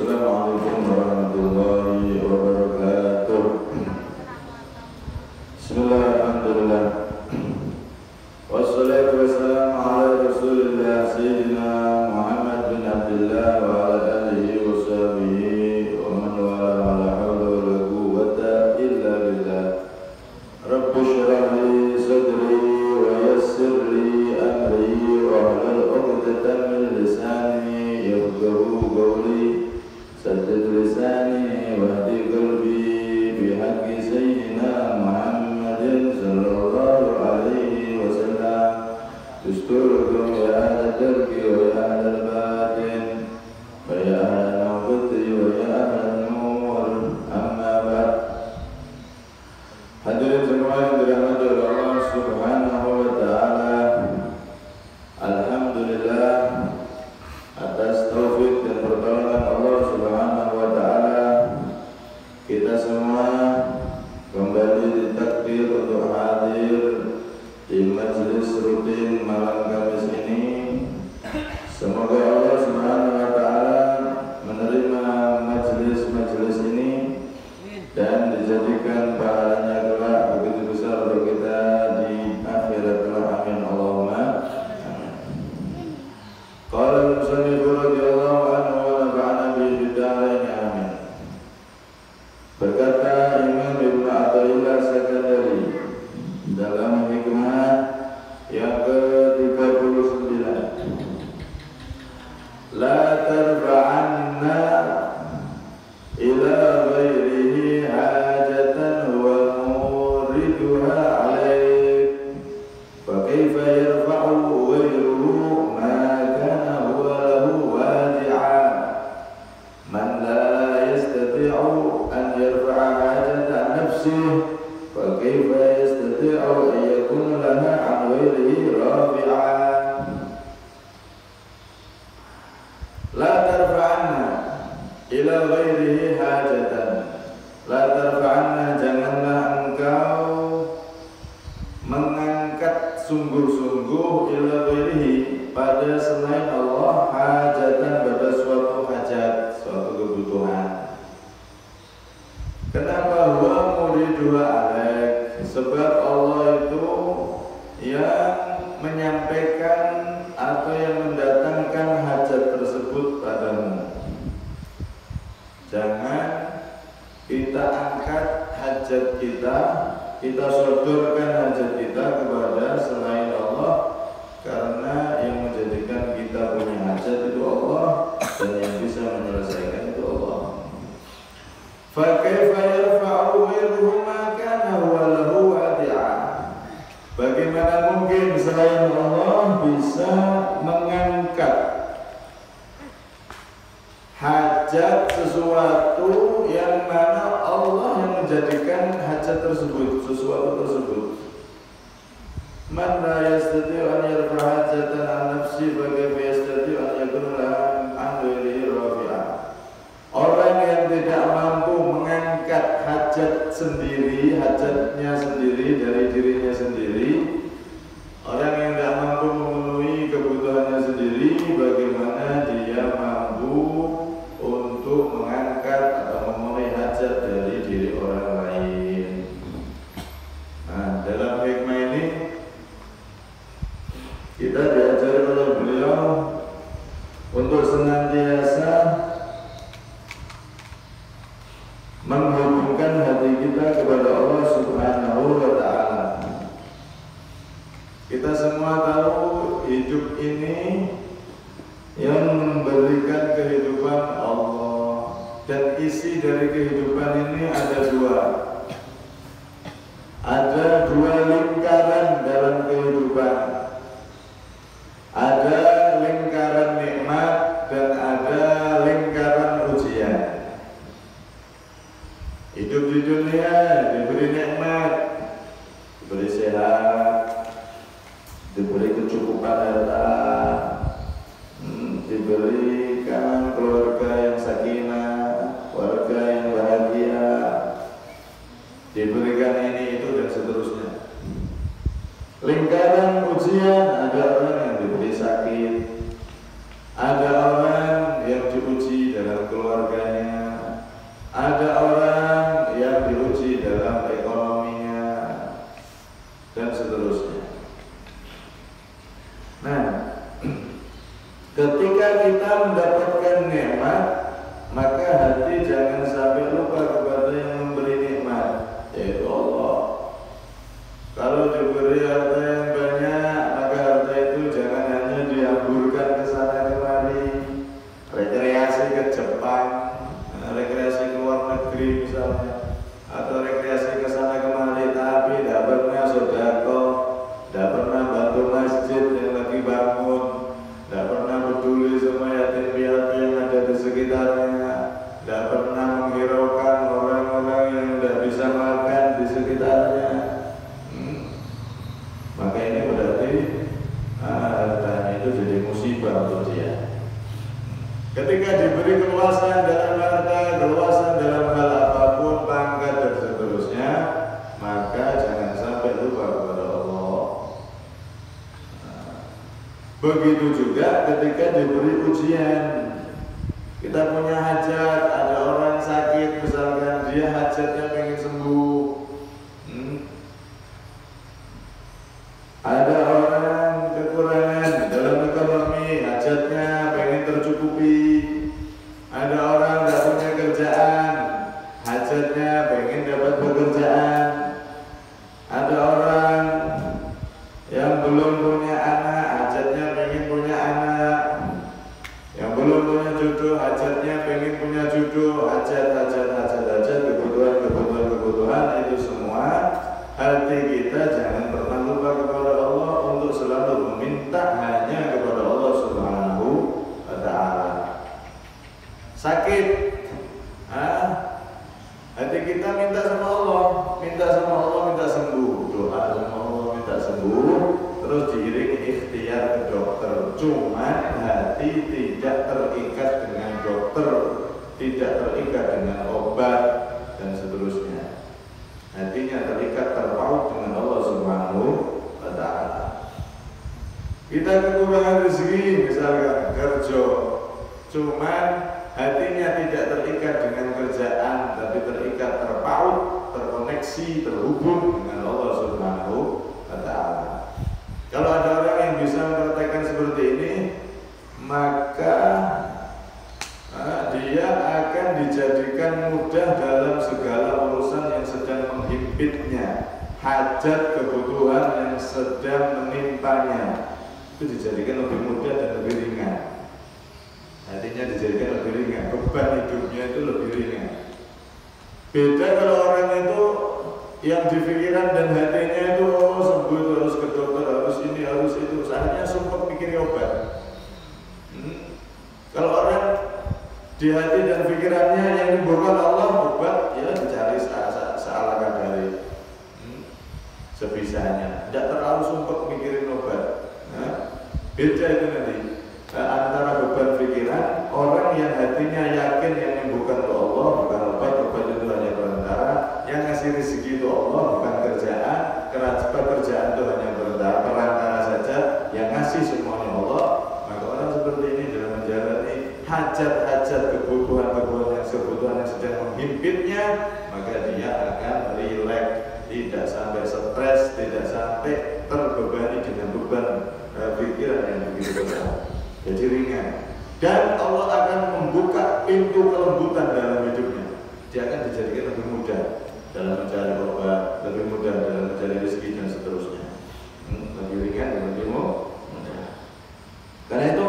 Assalamualaikum warahmatullahi wabarakatuh. Bismillahirrahmanirrahim. Wassalatu wassalamu ala Rasulillah Sayyidina Muhammad bin Abdullah wa ala alihi wa sahbihi wa man wala wa la hawla wa la quwwata illa billah. Rabbi shrah li sadri wa yassir li amri wa hlul 'uqdatam min lisani yafqahu qawli. Saddid lisani wahdi qalbi bihaqqi sayyidina Muhammadin sallallahu alaihi wasallam. Dusturkum ya ahla darki wa ya ahla batin wa ya ahla nawbati wa ya ahla nur. Amma ba'd. Hadirin semua yang dirahmati oleh Allah Subhanahu wa ta'ala, alhamdulillah atas taufik dan pertolongan Allah Subhanahu wa ta'ala, kita semua kembali ditakdir untuk hadir di majelis rutin malam Kamis ini. Semoga Allah Subhanahu wa ta'ala menerima majelis ini dan dijadikan pahalanya kelak begitu besar untuk kita di akhirat kelak. Amin Allahumma amin. Qala al-musannif radhiyallahu anhu wa nafa'ana bihi fid dharain amin. Berkata Imam Ibnu Athaillah Sakandari dalam hikmah yang ke-39, la tarfa'anna ila ghairihi hajatan wa muriduha alaik, fa kaifa yarfa'u ghairuhu ma kana huwa lahu wadi'a. Man la yastati'u an yarfa'a hajatan nafsihi, fa kaifa yastati'u an yakuna laha an ghairihi rafi'a. La tarfa'anna ila ghairihi hajatan. La tarfa'anna, janganlah engkau mengangkat sungguh-sungguh ila ghairihi, pada selain Allah, hajatan, pada suatu hajat, suatu kebutuhan. Kenapa? Huwa muriduha alaik, sebab Allah itu yang menyampaikan atau yang mendatangkan hajat tersebut padamu. Jangan kita angkat hajat kita sodorkan hajat kita kepada selain Allah, karena yang menjadikan kita punya hajat itu Allah, dan yang bisa menyelesaikan itu Allah. Fa kaifa yarfa'u ghairuhu ma kana huwa lahu wadi'a. Bagaimana mungkin selain Allah bisa mengangkat hajat sesuatu yang mana Allah yang menjadikan hajat tersebut, sesuatu tersebut. Man la yastati'u an yarfa' hajatan an nafsi, fa kaifa yastati'u an yakuna an ghairihi rafi'a. Orang yang tidak mampu mengangkat hajat sendiri, hajatnya sendiri dari dirinya sendiri, orang yang tidak mampu memenuhi kebutuhannya sendiri, bagaimana dia mampu untuk mengangkat atau memenuhi hajat dari diri orang lain. Nah, dalam hikmah ini kita diajari oleh beliau untuk senantiasa menghubungkan hati kita kepada Allah Subhanahu wa ta'ala. Kita semua tahu hidup ini yang memberikan kehidupan Allah, dan isi dari kehidupan ini ada dua. Ada dua lingkaran dalam kehidupan. Ada lingkaran nikmat dan ada lingkaran ujian. Hidup di dunia diberi nikmat, diberi sehat, diberi kecukupan harta, diberikan keluarga yang sakinah, keluarga yang bahagia, diberikan ini itu dan seterusnya. Lingkaran ujian, ada orang yang diberi sakit, ada orang yang diuji dalam keluarga, seterusnya. Nah, ketika kita mendapatkan nikmat, maka hati jangan sampai lupa kepada yang memberi nikmat, yaitu Allah. Kalau diberi harta yang banyak, maka harta itu jangan hanya dihamburkan ke sana kemari, rekreasi ke Jepang, rekreasi ke luar negeri misalnya, atau rekreasi ke sana kemari, tapi tidak pernah sedekah, tidak pernah bantu masjid yang lagi bangun, tidak pernah peduli sama yatim piatu yang ada di sekitarnya, tidak pernah menghiraukan orang-orang yang tidak bisa makan di sekitarnya. Maka ini berarti hartanya itu jadi musibah untuk dia. Ketika diberi keluasan dalam harta, keluasan dalam hal apapun, pangkat dan seterusnya, maka jangan sampai lupa kepada Allah. Begitu juga ketika diberi ujian. Kita punya hajat, ada orang sakit misalkan, dia hajatnya pengen sembuh. Ada orang kekurangan dalam ekonomi, hajatnya pengen tercukupi. Ada orang tidak punya kerjaan, hajatnya pengen dapat pekerjaan. Ada orang yang belum punya anak, hajatnya pengen punya anak. Yang belum punya jodoh, hajatnya pengen punya jodoh. Hajat, kebutuhan itu semua. Hati kita jangan pernah lupa kepada Allah untuk selalu meminta hanya kepada Allah Subhanahu wa Ta'ala. Sakit, hati kita minta sama Allah, minta sembuh, doa sama Allah, minta sembuh, terus diiringi ikhtiar ke dokter. Cuma hati tidak terikat dengan dokter, tidak terikat dengan obat dan seterusnya. Hatinya terikat terpaut dengan Allah Subhanahu wa Ta'ala. Kita kekurangan rezeki misalkan kerja, cuman hatinya tidak terikat dengan kerjaan, tapi terikat terpaut, terkoneksi, terhubung dengan Allah Subhanahu wa Ta'ala. Kalau ada orang yang bisa mempraktekkan seperti ini, maka dia akan dijadikan mudah dalam segala urusan yang sedang menghimpitnya, hajat kebutuhan yang sedang menimpanya, itu dijadikan lebih mudah dan lebih ringan. Hatinya dijadikan lebih ringan, beban hidupnya itu lebih ringan. Beda kalau orang itu yang di pikiran dan hatinya itu sembuh itu harus ke dokter, harus ini, harus itu, saatnya sumpah mikir obat. Kalau orang di hati dan pikirannya yang dibuka Allah obat, ya dicari seala kadari, sebisanya, tidak terlalu sumpah mikirin obat. Beda itu nanti antara beban pikiran orang yang hatinya yakin yang bukan Allah, bukan obat itu hanya perantara, yang ngasih rezeki itu Allah, bukan kerjaan, pekerjaan itu hanya perantara saja, yang ngasih semuanya Allah. Maka orang seperti ini dalam menjalani hajat-hajat kebutuhan yang sedang menghimpitnya, maka dia akan rileks, tidak sampai stres, tidak sampai terbebani dengan beban pikiran yang begitu besar. Jadi ringan. Dan Allah akan membuka pintu kelembutan dalam hidupnya. Dia akan dijadikan lebih mudah dalam mencari obat, lebih mudah dalam mencari rezeki dan seterusnya. Lebih ringan dan lebih mudah. Karena itu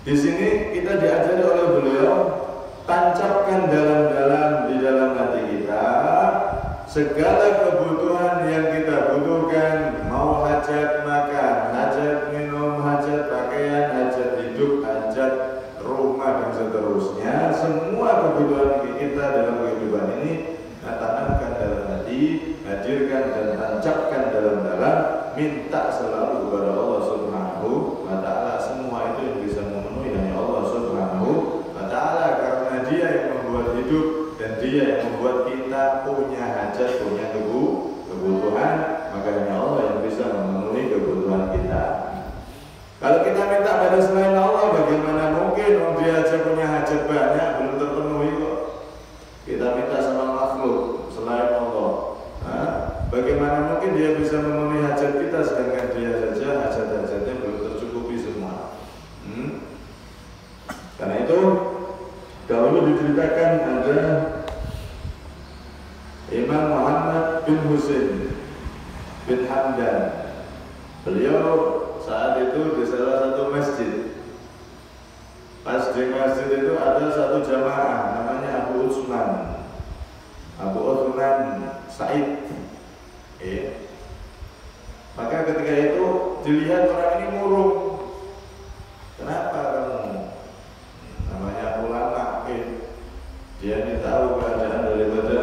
di sini kita diajari oleh beliau, tancapkan dalam-dalam di dalam hati kita segala kebutuhan yang kita butuhkan, mau hajat makan, hajat minum, hajat pakaian, hajat hidup, hajat rumah dan seterusnya. Semua kebutuhan kita dalam kehidupan ini tanamkan dalam hati, hadirkan dan tancapkan dalam-dalam, minta selalu kepada Allah Subhanahu wa Ta'ala. Semua itu yang bisa memenuhi hanya Allah Subhanahu wa Ta'ala, karena Dia yang membuat hidup dan Dia yang membuat kita punya hajat, punya kebutuhan. Maka hanya Allah yang bisa memenuhi kebutuhan kita. Kalau kita minta pada selain Allah, bagaimana mungkin? Dia aja punya hajat banyak, belum terpenuhi kok. Kita minta sama makhluk selain Allah, bagaimana mungkin Dia bisa Karena itu dahulu diceritakan ada Imam Muhammad bin Husain bin Hamdan. Beliau saat itu di salah satu masjid. Pas di masjid itu ada satu jamaah namanya Abu Utsman Said. Maka ketika itu dilihat orang ini murung. Kenapa kamu? Namanya ulama, dia ini tahu keadaan daripada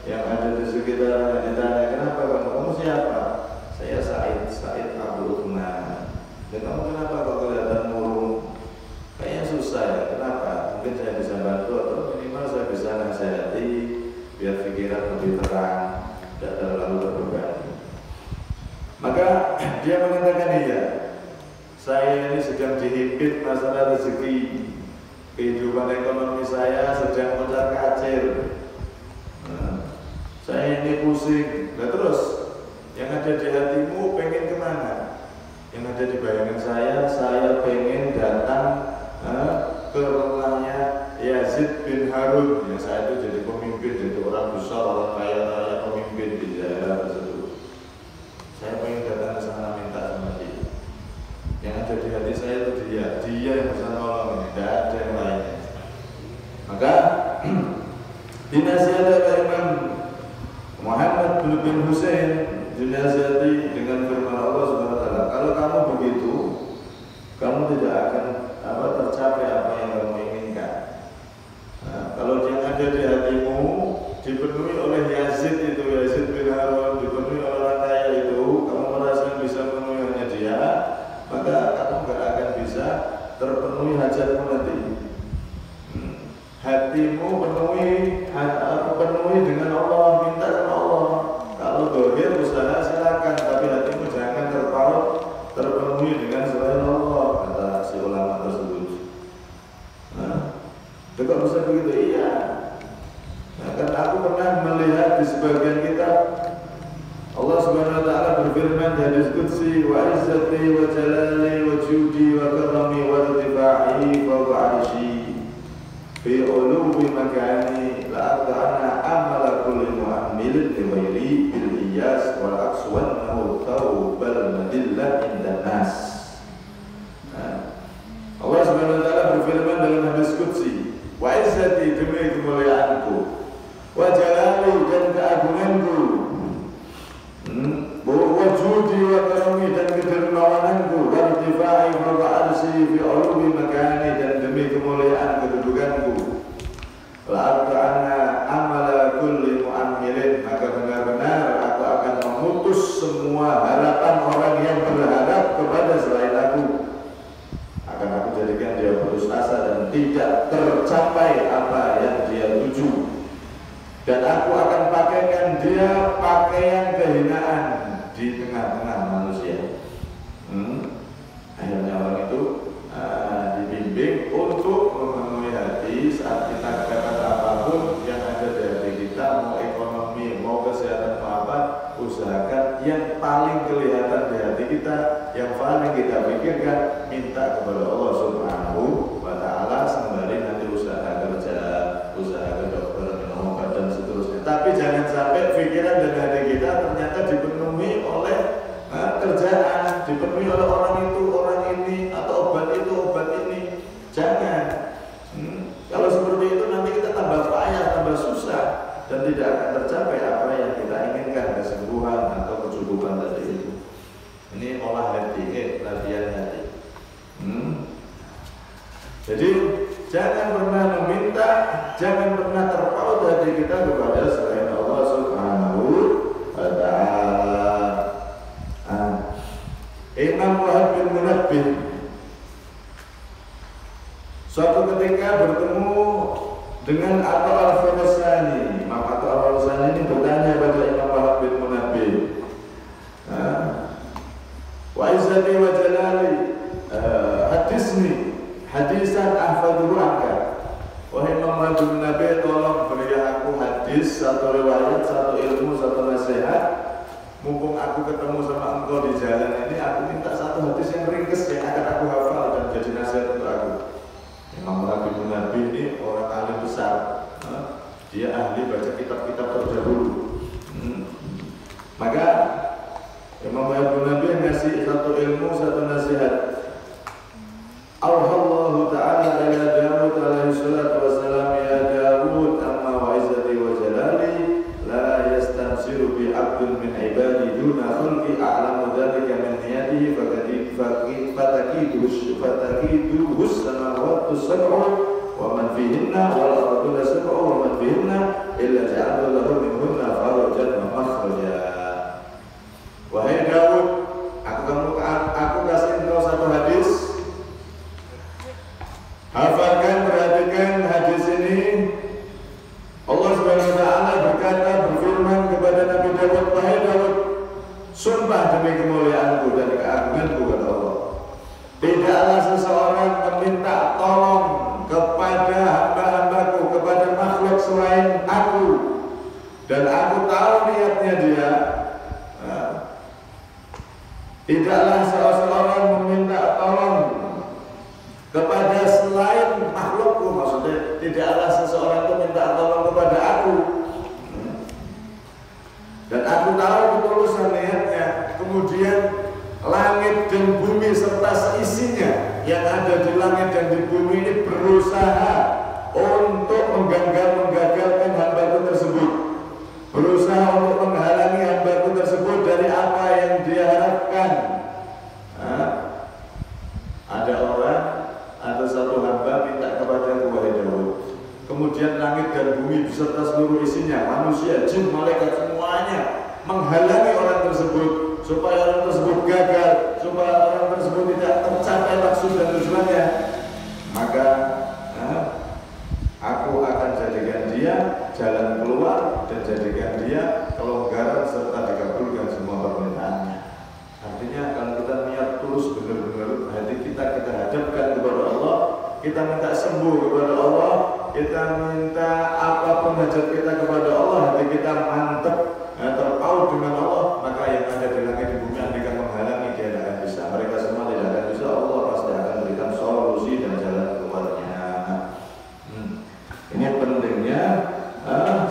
yang ada di sekitar. Ditanya, kenapa kamu? Kamu siapa? Saya Said Abu Utsman. Dan kamu kenapa kok kelihatan murung? Kayaknya susah ya. Kenapa? Mungkin saya bisa bantu atau minimal saya bisa nasihati biar pikiran lebih terang, tidak terlalu terbebani. Maka dia mengatakan, iya, saya ini sedang dihimpit masalah rezeki, kehidupan ekonomi saya sedang kocar-kacir. Saya ini pusing. Nah terus, yang ada di hatimu pengen kemana? Yang ada di bayangan saya pengen datang ke rumahnya Yazid bin Harun yang saat itu jadi pemimpin, jadi orang besar, orang kaya pemimpin di daerah tersebut. Saya pengen datang ke sana minta sama dia. Yang ada di hati saya itu dia yang bisa nolong, tidak ada yang lainnya. Maka dinasihati oleh Imam Muhammad bin Husain, dinasihati dengan firman Allah Subhanahu wa taala, kalau kamu begitu, kamu tidak akan tercapai apa yang kamu inginkan. Kalau yang ada di hatimu dipenuhi oleh Yazid bin Harun, dipenuhi oleh orang kaya itu, kamu merasa bisa memenuhi hanya dia, maka kamu gak akan bisa terpenuhi hajatmu nanti. Hatimu penuhi dengan Allah, minta sama Allah. Kalau dohir usaha silakan, tapi hatimu jangan terpenuhi dengan selain Allah, kata si ulama tersebut. Kok bisa begitu? Iya. Karena aku pernah melihat di sebagian kitab Allah Subhanahu wa taala berfirman di hadis qudsi, wa izzati wa jalali wa judi wa karami wa irtifa'i fawqa 'arsyi fi ulubi makani la aqta'ana amala kulli mu'ammilin li ghairi bil iyas wal aqswannahu tawbal madillah indan nas. Allah Subhanahu wa taala berfirman dalam hadis qudsi, wa izzati, demi kemuliaanku, wa jalali, dan keagunganku, wa judi wa karami, dan kedermawananku, wa irtifai fawqa 'arsyi fi 'ulumi makani, dan demi kemuliaan kedudukanku, la aqta'anna amala kulli mu'ammilin, maka benar-benar aku akan memutus semua harapan orang yang berharap kepada selain aku. Akan aku jadikan dia putus asa dan tidak tercapai apa yang dia tuju. Dan aku akan pakaikan dia pakaian kehinaan di tengah-tengah manusia. Akhirnya orang itu dibimbing untuk memenuhi hati saat kita dapat apapun yang ada di hati kita, mau ekonomi, mau kesehatan, mau apa, usahakan yang paling kelihatan di hati kita, yang paling kita pikirkan, minta kepada Allah Subhanahu wa taala, sembari nanti usaha kerja, usaha ke dokter, minum obat dan seterusnya. Tapi jangan sampai pikiran dan hati kita ternyata dipenuhi oleh kerjaan, dipenuhi oleh orang itu, orang ini, atau obat itu, obat ini. Jangan. Kalau seperti itu nanti kita tambah payah, tambah susah, dan tidak akan tercapai apa yang kita inginkan, kesembuhan atau kecukupan tadi itu. Ini olah hati, latihan hati. Jadi jangan pernah meminta, jangan pernah terpaut hati kita kepada selain Allah Subhanahu wa taala. Imam Wahab bin Munabbih suatu ketika bertemu dengan Atta al-Khurasani. Imam Atta al-Khurasani ini bertanya pada Imam Wahab bin Munabbih, wa izzati wa jalali hadisni hadisan ahfaduhu anka. Wahai Imam Wahab bin Munabbih, tolong beri aku hadis, satu riwayat, satu ilmu, satu nasihat. Mumpung aku ketemu sama engkau di jalan ini, aku minta satu hadis yang ringkes yang akan aku hafal dan jadi nasihat untuk aku. Imam Wahab Nabi ini orang alim besar. Dia ahli baca kitab-kitab terdahulu. Maka Imam Abu Nabi ngasih satu ilmu, satu nasihat. Auhallahu ta'ala ila Dawud alaihi salatu wassalam, ya Dawud amma wa izzati wa jalali la yastansiru bi abdun min ibadi duna khulqi a'lamu dhalika min niyatihi fatakiduhu samawatu sab'u wa man fihinna wal arduna sab'u wa man fihinna illa ja'ala lahu minhunna farajan wa makhraja. Wahai Dawud, aku kasih engkau satu hadis. Hafalkan, perhatikan hadis ini. Allah Subhanahu wa taala berkata, berfirman kepada Nabi Dawud, wahai Dawud, sumpah demi kemuliaanku dan keagunganku kata Allah, tidaklah seseorang meminta tolong kepada hamba-hambaku, kepada makhluk selain aku, dan aku tahu niatnya dia. Tidaklah seseorang meminta tolong kepada selain makhlukku, maksudnya tidaklah seseorang itu minta tolong kepada aku, dan aku tahu ketulusan niatnya. Kemudian langit dan bumi serta seisinya yang ada di langit dan di bumi ini berusaha untuk menggagalkan hambaku tersebut, berusaha untuk menghalangi hambaku tersebut dari apa yang dia harapkan. Ada orang, ada satu hamba minta kepada wahai Dawud, kemudian langit dan bumi beserta seluruh isinya, manusia, jin, malaikat, semuanya menghalangi orang tersebut supaya orang tersebut gagal, supaya orang tersebut tidak tercapai maksud dan tujuannya. Maka aku akan jadikan dia jalan keluar dan jadikan dia kelonggaran serta dikabulkan semua permintaannya. Artinya kalau kita niat tulus benar-benar, hati kita hadapkan kepada Allah, kita minta sembuh kepada Allah, kita minta apapun hajat kita kepada Allah, hati kita mantap, terpaut dengan Allah, maka yang ada di langit di bumi andaikan menghalangi dia tidak akan bisa. Mereka semua tidak akan bisa. Allah pasti akan berikan solusi dan jalan keluarnya. Ini pentingnya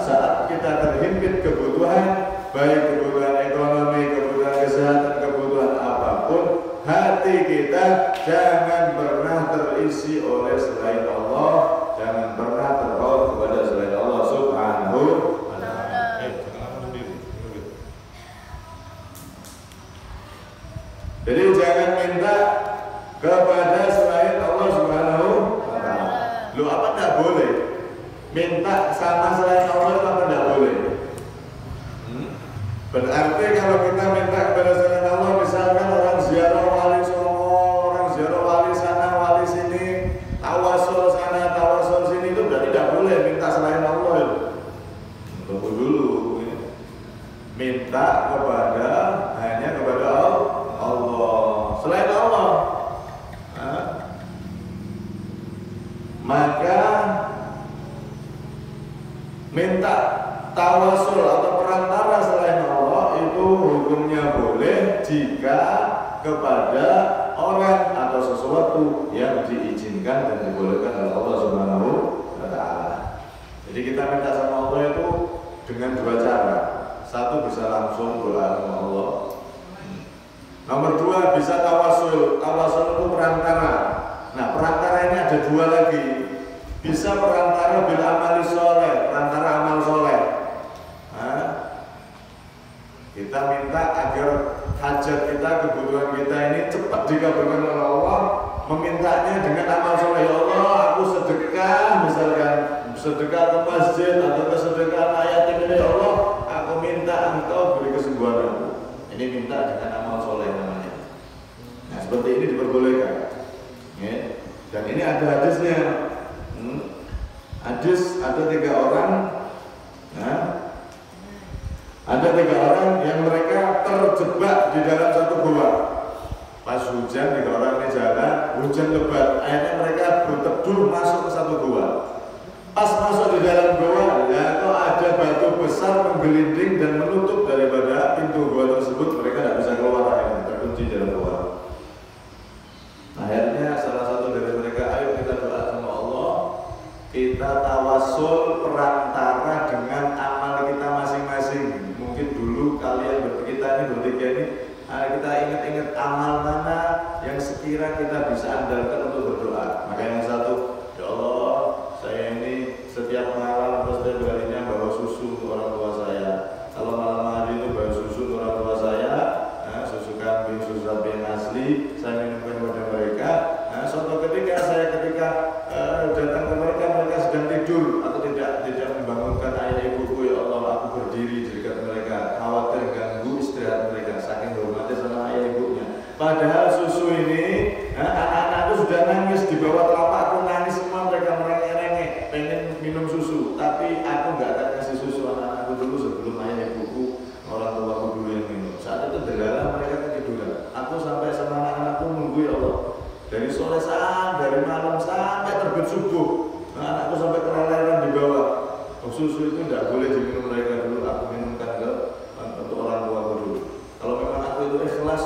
saat kita terhimpit kebutuhan, baik kebutuhan ekonomi, kebutuhan kesehatan, kebutuhan apapun, hati kita jangan pernah terisi oleh selain Allah, jangan pernah terpaut kepada selain Allah Subhanahu wa ta'ala. Jadi jangan minta kepada selain Allah Subhanahu wa ta'ala. Lu apa tidak boleh? Minta sama selain Allah apa tidak boleh? Berarti kalau kita minta kepada selain Allah, misalkan orang ziarah wali Songo, orang ziarah wali sana, wali sini, tawasul sana, tawasul sini, itu berarti tidak boleh minta selain Allah itu. Tunggu dulu, minta kepada hanya kepada Allah, selain Allah. Maka minta tawasul atau perantara selain Allah itu hukumnya boleh jika kepada orang atau sesuatu yang diizinkan dan dibolehkan oleh Allah Subhanahu wa ta'ala. Jadi kita minta sama Allah itu dengan dua cara. Satu, bisa langsung doa sama Allah. Nomor dua, bisa tawasul. Tawasul itu perantara. Nah, perantara ini ada dua lagi. Bisa perantara bil amali soleh, perantara amal soleh. Kita minta agar hajat kita, kebutuhan kita ini cepat dikabulkan oleh Allah, memintanya dengan amal soleh. Ya Allah, aku sedekah, misalkan sedekah ke masjid atau ke sedekah ayat ini, ya Allah, aku minta Engkau beri kesembuhan aku. Ini minta dengan amal soleh namanya. Nah, seperti ini diperbolehkan. Ya. Dan ini ada hadisnya. Hadis ada 3 orang. Nah, ada 3 orang yang mereka terjebak di dalam satu gua. Pas hujan, 3 orang ini jalan, hujan lebat. Akhirnya mereka berteduh masuk ke satu gua. Pas masuk di dalam gua, ya kok ada batu besar menggelinding dan menutup daripada pintu gua tersebut. Mereka tidak bisa keluar, akhirnya terkunci dalam gua. Akhirnya salah satu dari mereka, ayo kita doa sama Allah kita tawasul perantara dengan amal kita masing-masing. Mungkin dulu kalian kita ini bertiga ini kita ingat-ingat amal mana yang sekira kita bisa andalkan untuk berdoa. Maka yang satu, ya Allah, saya ini setiap malam atau setiap harinya bawa susu untuk orang tua saya. Kalau malam hari itu bawa susu untuk orang tua saya, susu kambing, susu sapi yang asli, saya minumkan kepada mereka. Suatu ketika saya datang ke mereka, mereka sedang tidur atau tidak membangunkan ayah ibuku, ya Allah, aku berdiri di dekat mereka, khawatir ganggu istirahat mereka, saking hormatnya sama ayah ibunya. Padahal susu ini, anak-anakku sudah nangis di bawah telapakku, nangis semua, mereka merengek-rengek pengen minum susu, tapi aku nggak akan kasih susu anak-anakku dulu sebelum ayah ibuku, orang tuaku dulu yang minum. Saat itu delala mereka ketiduran. Aku sampai sama anak-anakku nunggu, ya Allah, dari sore dari malam sampai terbit subuh. Anakku sampai kelelahan di bawah. Susu itu tidak boleh diminum mereka dulu. Aku minumkan untuk orang tuaku dulu. Kalau memang aku itu ikhlas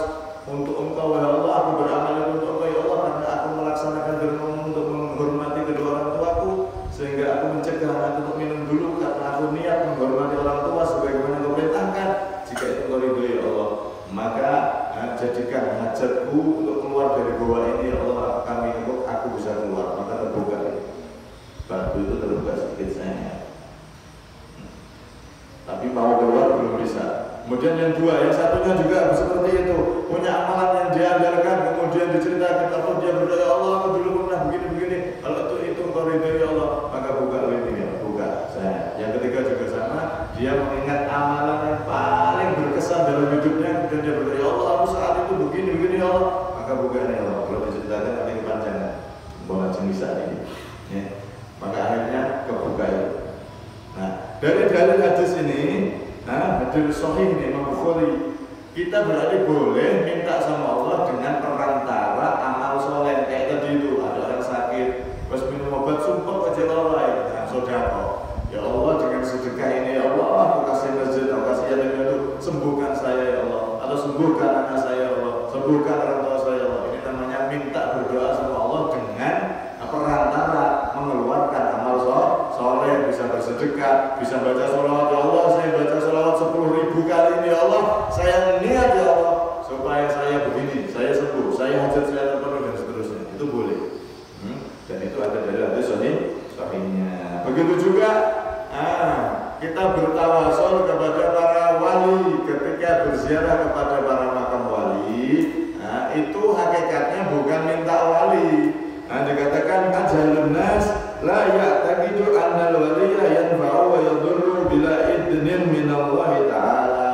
untuk Engkau, ya Allah, aku beramal itu untuk Engkau, ya Allah, karena aku melaksanakan firman untuk menghormati kedua orang tuaku, sehingga aku mencegah anakku untuk minum dulu karena aku niat menghormati orang tua sebagaimana Engkau perintahkan. Jika itu Engkau ridho, ya Allah, maka jadikan hajatku untuk keluar dari goa ini, ya Allah, aku bisa keluar. Maka terbuka batu itu terbuka sedikit sayangnya, tapi mau keluar belum bisa. Kemudian yang dua, yang satunya juga seperti itu, punya amalan yang dia andalkan, kemudian diceritakan atau dia berdoa, ya Allah, aku dulu pernah begini-begini, kalau itu Engkau ridho, ya Allah, maka buka ini, ya, buka saya. Yang ketiga juga sama, dia mengingat amalan yang paling berkesan dalam hidupnya, dan dia berdoa, ya Allah, aku saat itu begini-begini, ya Allah, maka buka ini, ya Allah. Kalau diceritakan nanti kepanjangan, boleh bisa ini, ya. Maka akhirnya kebuka itu. Nah, dari dalil hadis ini, hadis sahih ini Imam Bukhari, kita berarti boleh minta sama Allah dengan perantara amal soleh. Kayak tadi itu, ada orang sakit, pas minum obat sumpah aja lalai, sedekah. Ya Allah, dengan sedekah ini, ya Allah, aku kasih masjid, aku kasih yatim itu, sembuhkan saya, ya Allah, atau sembuhkan anak saya, ya Allah, sembuhkan orang tua saya, ya Allah. Ini namanya minta berdoa sama Allah dengan perantara mengeluarkan amal soleh, bisa bersedekah, bisa baca sholawat, ya Allah, saya baca sholawat 10.000 kali ini, ya Allah, saya niat, ya Allah, supaya saya begini, saya sembuh, saya hajat saya terpenuhi, dan seterusnya. Itu boleh. Dan itu ada dari hadis sahihnya. Begitu juga kita bertawasul kepada para wali ketika berziarah kepada para makam wali. Itu hakikatnya bukan minta wali. Dikatakan ajalun nas la ya'taqidu anna al-waliyya yanfa'u wa yadurru bila idnin minallahi ta'ala.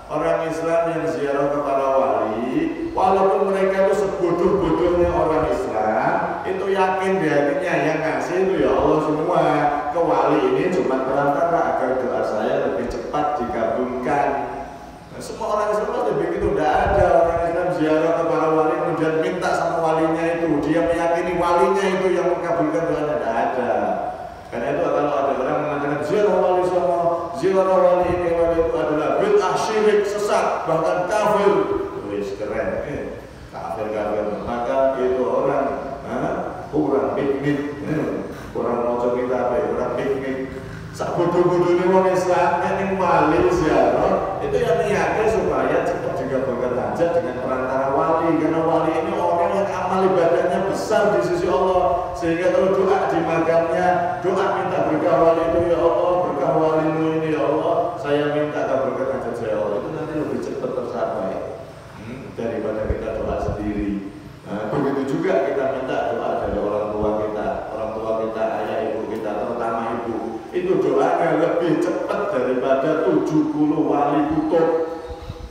Orang Islam yang ziarah ke para wali, walaupun mereka itu sebodoh-bodohnya orang Islam, itu yakin di hatinya yang ngasih itu ya Allah semua. Ke wali ini cuma perantara agar doa saya lebih cepat dikabulkan. Nah, semua orang Islam pasti begitu. Tidak ada orang Islam ziarah ke para wali kemudian minta sama walinya itu, dia meyakini walinya itu yang mengabulkan doanya. Tidak ada. Karena itu kalau ada orang mengatakan ziarah wali sama ziarah wali ini, wali itu adalah bid'ah, syirik, sesat, bahkan kafir. Wis keren, kafir. Maka itu orang kurang piknik, kurang moco kita, kurang piknik. Sak bodoh-bodohnya orang Islam yang wali ziarah itu yang niatnya supaya cepat dikabulkan hajat dengan perantara wali, karena wali ini orang yang amal ibadahnya besar di sisi Allah, sehingga kalau doa di makamnya, doa minta berkah wali itu, ya Allah, berkah walimu ini, ya Allah, saya minta kabulkan hajat saya, Allah, itu nanti lebih cepat tercapai daripada kita doa sendiri. Begitu juga kita minta doa dari orang tua kita, ayah ibu kita, terutama ibu. Itu doanya lebih cepat daripada 70 wali kutub.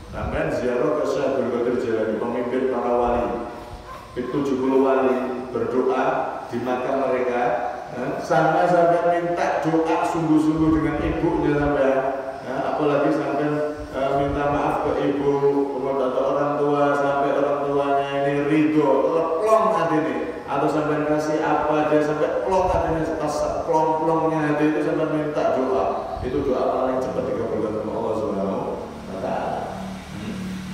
Sampai ziarah ke Syekh Abdul Qadir Jailani, pemimpin para wali. Itu 70 wali berdoa di makam mereka, sampai minta doa sungguh-sungguh dengan ibunya sampai, apalagi sampai minta maaf ke ibu atau orang tua, sampai orang tuanya ini ridho, plong hati ini, atau sampai kasih apa dia sampai plong hatinya, pas plong-plongnya hati itu sampai minta doa. Itu doa paling cepat dikabulkan oleh Allah Subhanahu wa Ta'ala.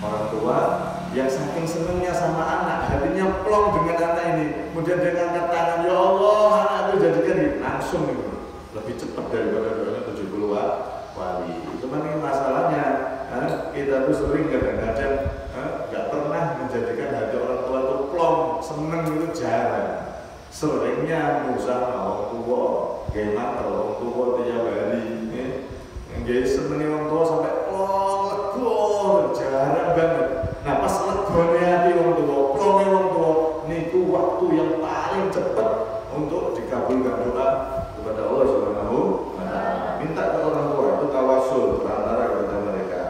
Orang tua yang saking senangnya sama anak, hatinya plong dengan anak ini, kemudian dia ngangkat tangan, ya Allah, anak itu jadikan langsung lebih cepat daripada doanya 70 wali. Cuman ini masalahnya kita tuh sering kadang-kadang nggak pernah menjadikan hati orang tua itu plong, seneng itu jarang. Seringnya musah orang tua, gimana orang tua tiap hari, nggak seneng orang tua sampai plong, lego, jarang banget. Nah pas legonya hati orang tua, plongnya orang tua, niku waktu yang paling cepat untuk dikabulkan doa kepada Allah Subhanahu wa Ta'ala. Minta ke orang tua itu tawasul antara kepada mereka.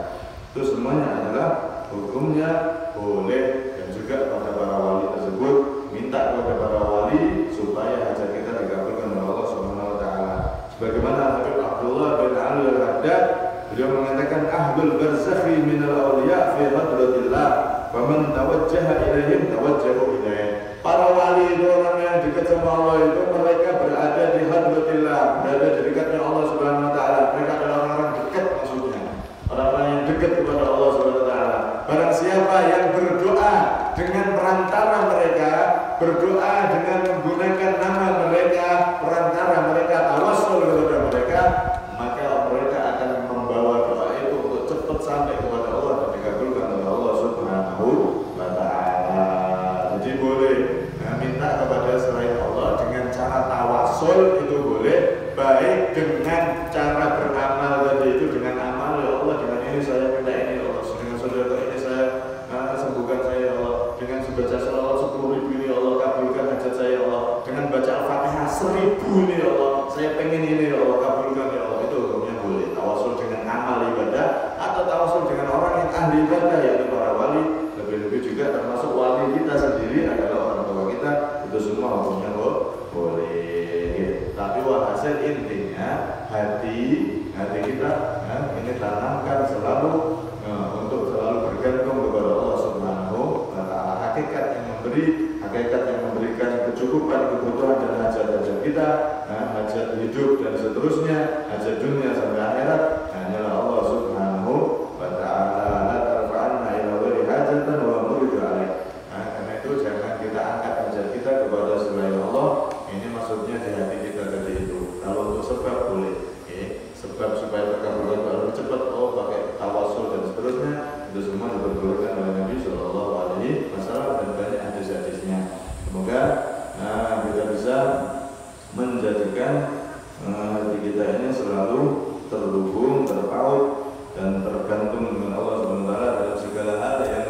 Itu semuanya adalah hukumnya boleh, dan juga pada para wali tersebut minta kepada para wali supaya hajat kita dikabulkan oleh Allah Subhanahu wa Ta'ala. Sebagaimana Habib Abdullah bin Ali al-Haddad, beliau mengatakan ahlul barzakhi minal awliya fi hadratillah wa man tawajjaha ilaihim tawajjahu ilaih. Para wali itu orang yang dekat sama Allah itu mereka berada di hadratillah, berada di dekatnya Allah Subhanahu wa Ta'ala. Mereka adalah orang-orang dekat, maksudnya orang-orang yang dekat kepada Allah Subhanahu wa Ta'ala. Barang siapa yang berdoa dengan perantara mereka, berdoa dengan menggunakan nama mereka, perantara mereka, tawassul kepada mereka, maka mereka akan membawa doa itu untuk cepat sampai kepada Allah dan dikabulkan oleh Allah Subhanahu wa Ta'ala. Jadi boleh minta kepada selain Allah dengan cara tawassul, itu boleh, baik dengan cara beramal tadi itu, dengan amal ya Allah, dengan ini saya minta ini ya Allah, dengan saudara ini saya sembuhkan saya ya Allah, dengan baca salawat 10.000 ini ya Allah, kabulkan hajat saya ya Allah, dengan baca Al-Fatihah 1000 ini ya Allah, saya pengen ini ya Allah, kabulkan ya Allah. Itu hukumnya boleh. Tawassul dengan amal ibadah atau tawassul dengan orang yang ahli ibadah, yaitu para wali. Lebih-lebih juga termasuk wali kita sendiri adalah orang tua kita, itu semua hukumnya boleh. Tapi walhasil intinya hati kita ini tanamkan selalu untuk selalu bergantung kepada Allah Subhanahu wa Ta'ala. Hakikat yang memberikan kecukupan, kebutuhan dan hajat-hajat kita, hajat hidup dan seterusnya, hajat dunia sampai akhirat, hanyalah Allah Subhanahu wa Ta'ala. La tarfa'anna ila ghairi hajatan wa muridu alaih. Karena itu jangan kita angkat hajat kita kepada selain Allah. Ini maksudnya di hati kita tadi itu. Kalau untuk sebab boleh, sebab supaya terkabulkan lebih cepat, pakai tawassul dan seterusnya, itu semua diperbolehkan oleh Nabi Shallallahu Alaihi Wasallam dan banyak hadis-hadisnya. Semoga kita bisa menjadikan hati kita ini selalu terhubung, terpaut dan tergantung dengan Allah Subhanahu wa Ta'ala dalam segala hal yang